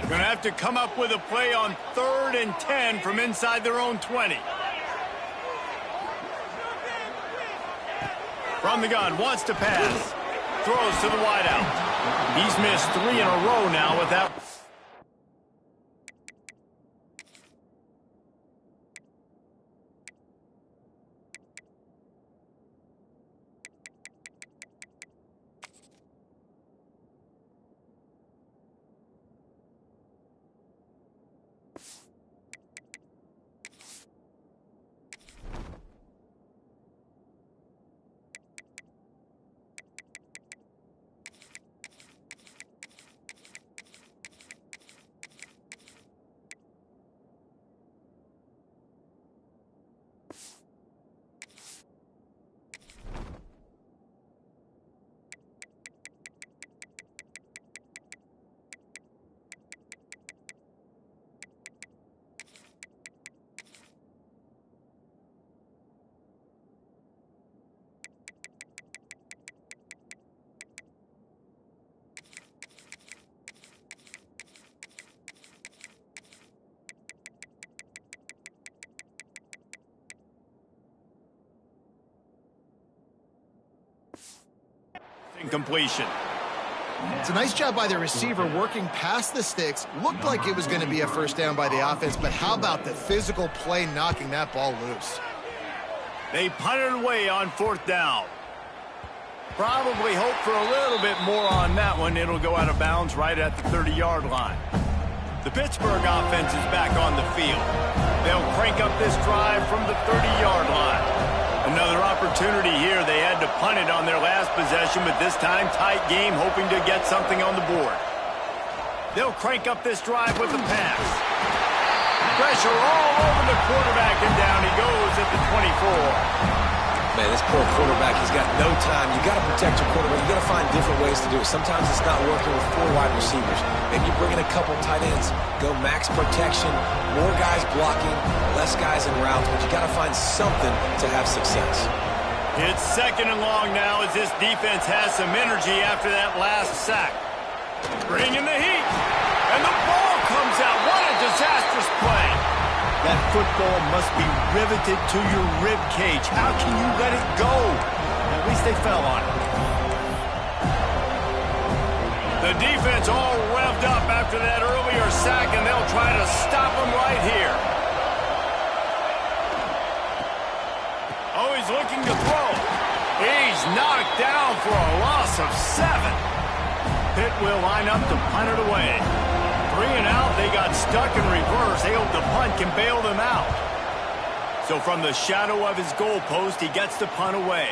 Gonna have to come up with a play on 3rd and 10 from inside their own 20. From the gun, wants to pass. Throws to the wideout. He's missed 3 in a row now with that. Incompletion. It's a nice job by the receiver working past the sticks. Looked like it was going to be a first down by the offense, but how about the physical play knocking that ball loose? They punted away on 4th down. Probably hope for a little bit more on that one. It'll go out of bounds right at the 30-yard line. The Pittsburgh offense is back on the field. They'll crank up this drive from the 30-yard line. Another opportunity here. They had to punt it on their last possession, but this time tight game, hoping to get something on the board. They'll crank up this drive with the pass. Pressure all over the quarterback, and down he goes at the 24. Man, this poor quarterback, he's got no time. You got to protect your quarterback. You got to find different ways to do it. Sometimes it's not working with 4 wide receivers. Maybe you bring in a couple tight ends, go max protection, more guys blocking, less guys in routes, but you got to find something to have success. It's 2nd and long now as this defense has some energy after that last sack. Bring in the heat, and the ball comes out. What a disastrous play. That football must be riveted to your rib cage. How can you let it go? At least they fell on it. The defense all revved up after that earlier sack, and they'll try to stop them right here. Oh, he's looking to throw. He's knocked down for a loss of 7. Pitt will line up to punt it away. 3 and out, they got stuck in reverse. They hope the punt can bail them out. So from the shadow of his goalpost, he gets the punt away.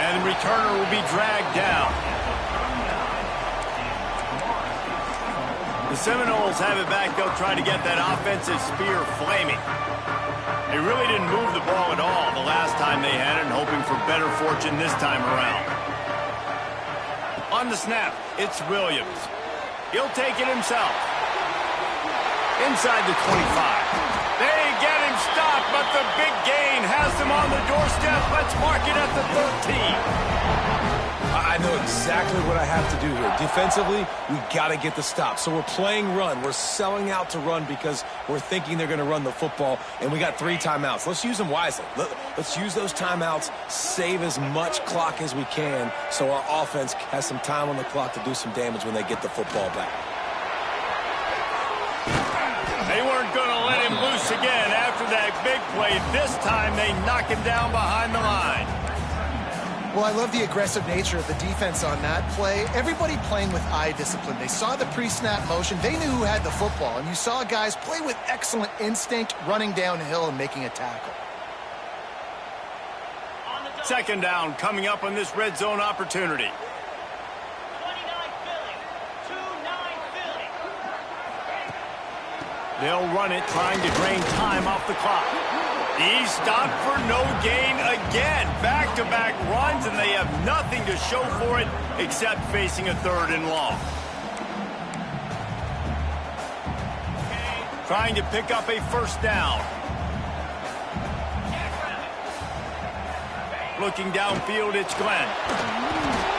And the returner will be dragged down. The Seminoles have it back. They'll try to get that offensive spear flaming. They really didn't move the ball at all the last time they had it, and hoping for better fortune this time around. On the snap, it's Williams. He'll take it himself. Inside the 25. They get him stopped but the big gain has them on the doorstep. Let's mark it at the 13. I know exactly what I have to do here. Defensively, we got to get the stop. So we're playing run. We're selling out to run because we're thinking they're going to run the football, and we got 3 timeouts. Let's use them wisely. Let's use those timeouts, save as much clock as we can so our offense has some time on the clock to do some damage when they get the football back. They weren't going to let him loose again after that big play. This time they knock him down behind the line. Well, I love the aggressive nature of the defense on that play. Everybody playing with eye discipline. They saw the pre-snap motion. They knew who had the football. And you saw guys play with excellent instinct, running downhill and making a tackle. Second down coming up on this red zone opportunity. 29 Philly. 2-9 Philly. They'll run it, trying to drain time off the clock. He's stopped for no gain again. Back-to-back runs, and they have nothing to show for it except facing a 3rd and long. Trying to pick up a first down. Looking downfield, it's Glenn.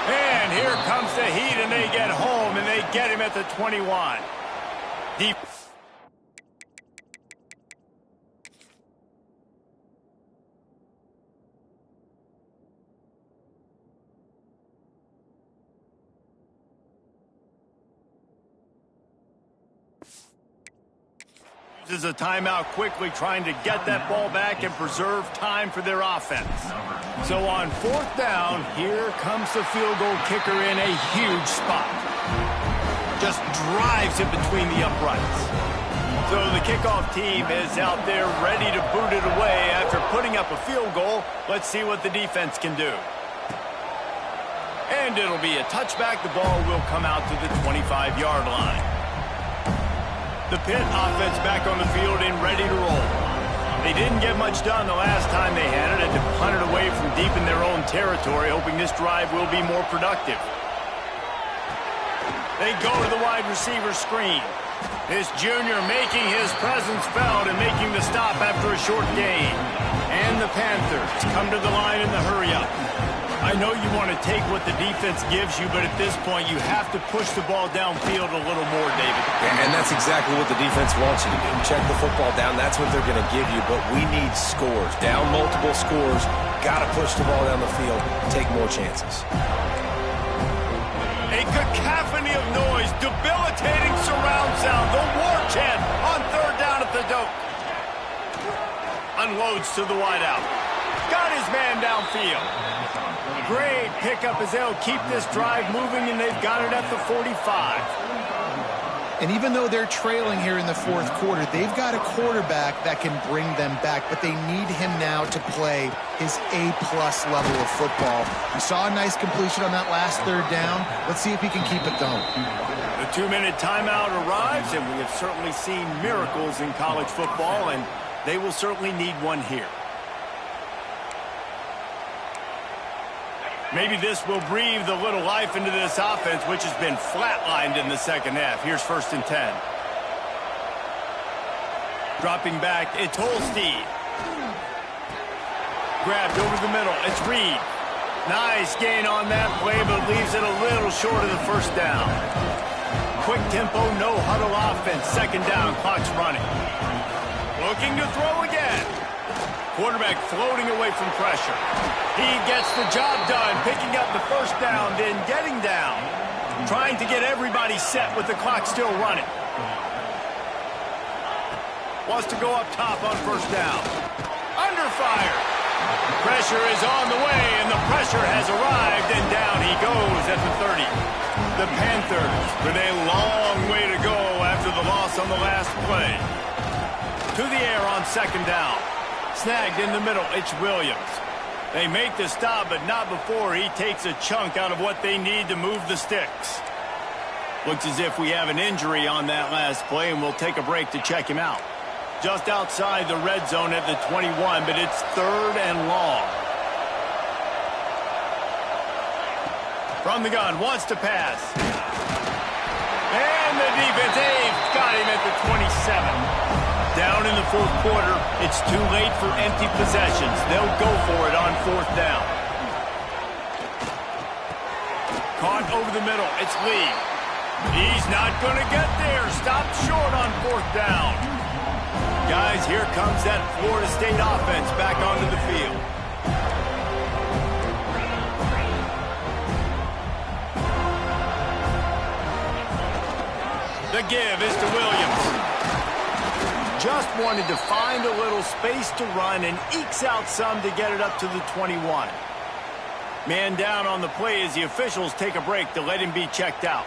And here comes the heat, and they get home, and they get him at the 21. Deep. Uses a timeout quickly, trying to get that ball back and preserve time for their offense. So on 4th down, here comes the field goal kicker in a huge spot. Just drives it between the uprights. So the kickoff team is out there ready to boot it away after putting up a field goal. Let's see what the defense can do. And it'll be a touchback. The ball will come out to the 25-yard line. The Pitt offense back on the field and ready to roll. They didn't get much done the last time they had it, and to punt it away from deep in their own territory, hoping this drive will be more productive. They go to the wide receiver screen. This junior making his presence felt and making the stop after a short gain. And the Panthers come to the line in the hurry-up. I know you want to take what the defense gives you, but at this point, you have to push the ball downfield a little more, David. And that's exactly what the defense wants you to do. Check the football down. That's what they're going to give you, but we need scores. Down multiple scores. Got to push the ball down the field. Take more chances. A cacophony of noise, debilitating surround sound. The war chant on 3rd down at the dope. Unloads to the wideout. Got his man downfield. Great pickup as they'll keep this drive moving, and they've got it at the 45. And even though they're trailing here in the 4th quarter, they've got a quarterback that can bring them back, but they need him now to play his A-plus level of football. We saw a nice completion on that last 3rd down. Let's see if he can keep it going. The 2-minute timeout arrives, and we have certainly seen miracles in college football, and they will certainly need one here. Maybe this will breathe a little life into this offense, which has been flatlined in the 2nd half. Here's 1st and 10. Dropping back, it's Holstein. Grabbed over the middle, it's Reed. Nice gain on that play, but leaves it a little short of the 1st down. Quick tempo, no huddle offense. 2nd down, clock's running. Looking to throw again. Quarterback floating away from pressure. He gets the job done, picking up the 1st down, then getting down. Trying to get everybody set with the clock still running. Wants to go up top on 1st down. Under fire. Pressure is on the way, and the pressure has arrived, and down he goes at the 30. The Panthers with a long way to go after the loss on the last play. To the air on 2nd down. Snagged in the middle, it's Williams. They make the stop, but not before he takes a chunk out of what they need to move the sticks. Looks as if we have an injury on that last play, and we'll take a break to check him out. Just outside the red zone at the 21, but it's 3rd and long. From the gun, wants to pass. And the defense, they've got him at the 27. Down in the fourth quarter, it's too late for empty possessions. They'll go for it on fourth down. Caught over the middle. It's Lee. He's not going to get there. Stopped short on fourth down. Guys, here comes that Florida State offense back onto the field. The give is to Williams. Just wanted to find a little space to run and ekes out some to get it up to the 21. Man down on the play as the officials take a break to let him be checked out.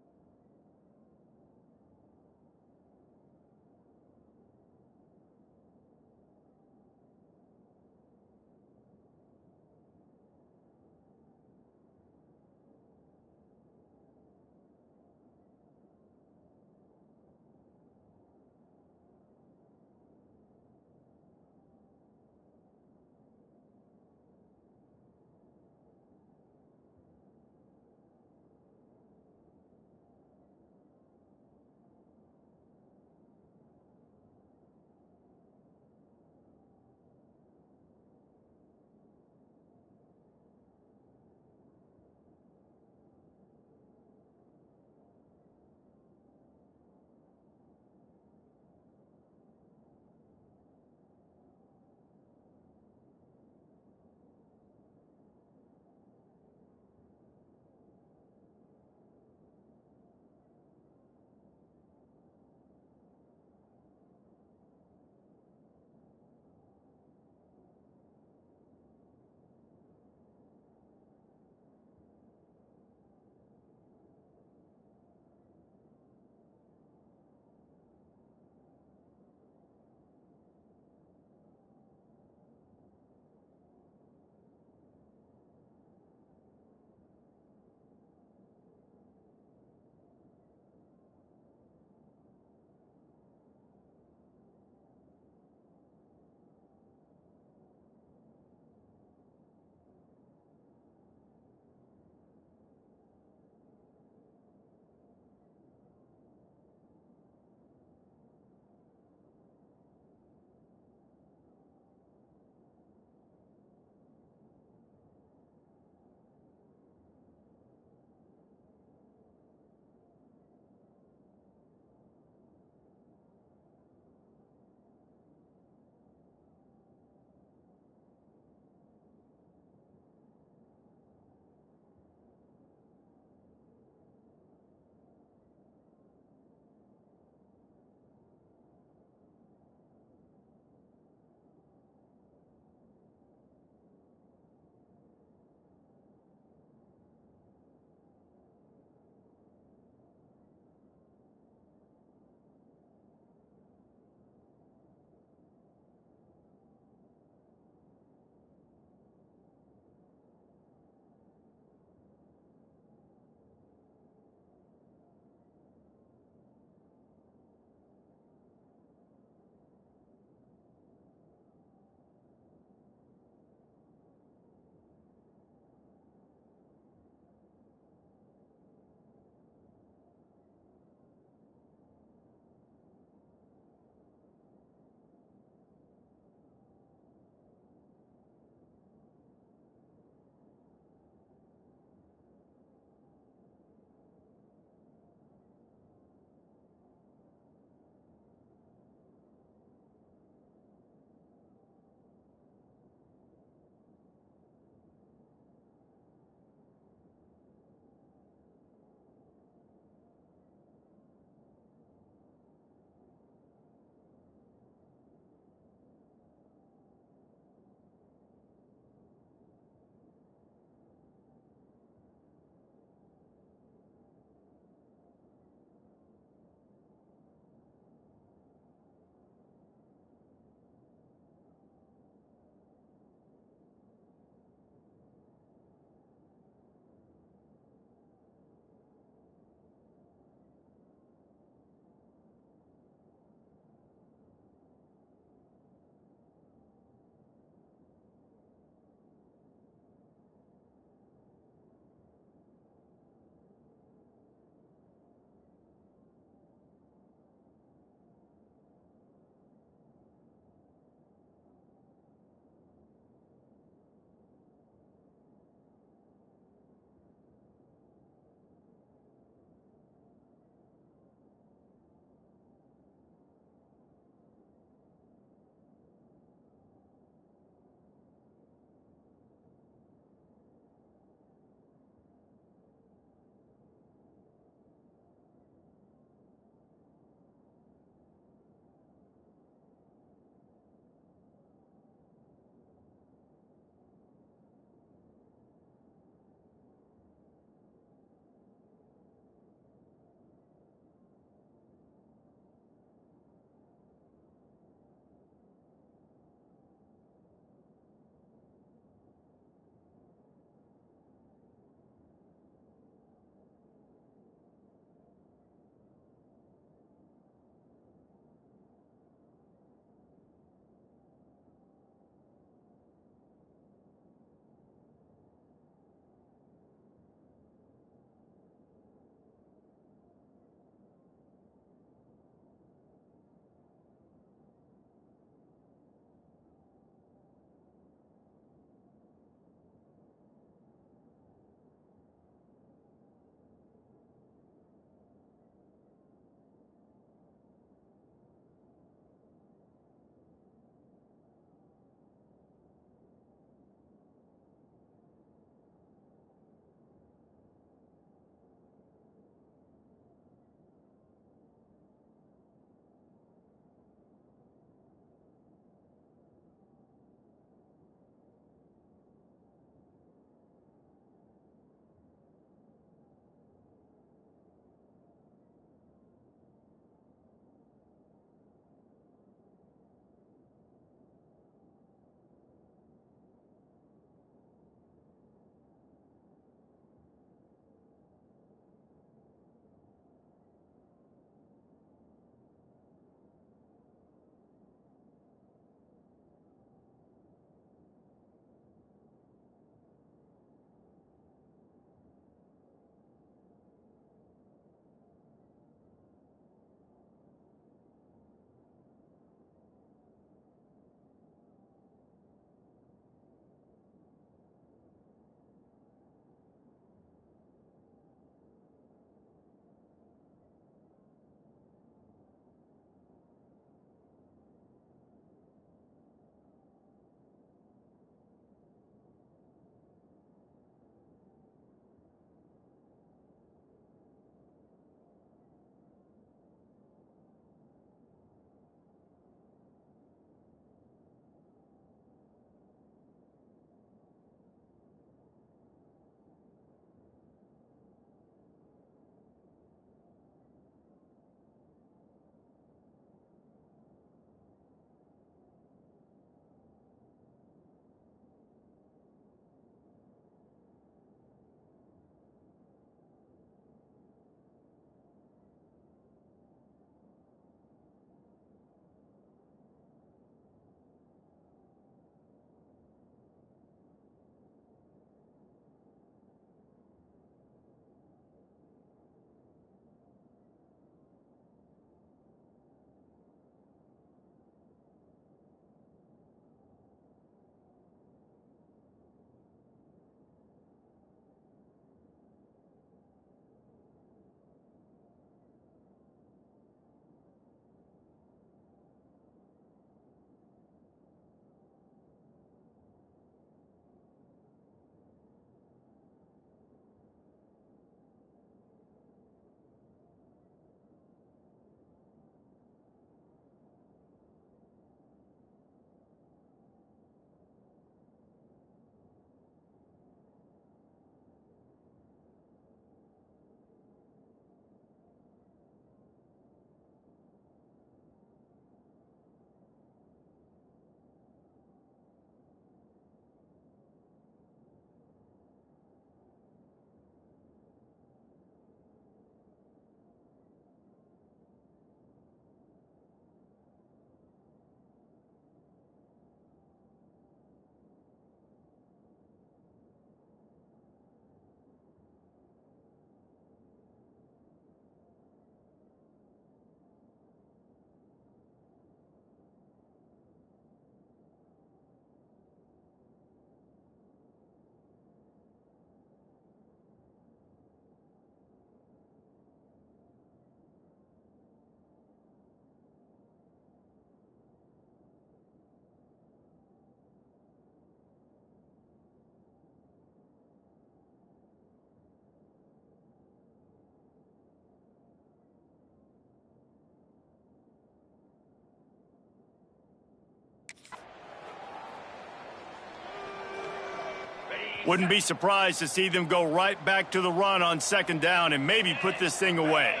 Wouldn't be surprised to see them go right back to the run on second down and maybe put this thing away.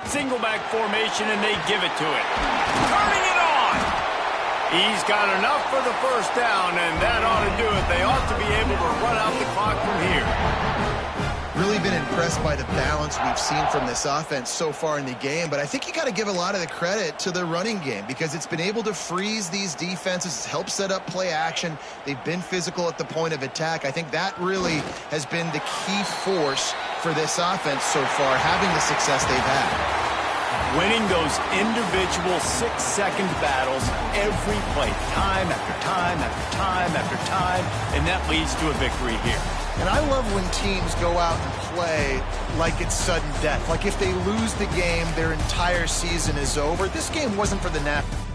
Single back formation, and they give it to it. Turning it on! He's got enough for the first down, and that ought to do it. They ought to be able to run out the clock from here. Really been impressed by the balance we've seen from this offense so far in the game, but I think you got to give a lot of the credit to the running game because it's been able to freeze these defenses. It's helped set up play action. They've been physical at the point of attack. I think that really has been the key force for this offense so far, having the success they've had. Winning those individual 6-second battles every play, time after time after time after time, and that leads to a victory here. And I love when teams go out and play like it's sudden death. Like if they lose the game, their entire season is over. This game wasn't for the Nats.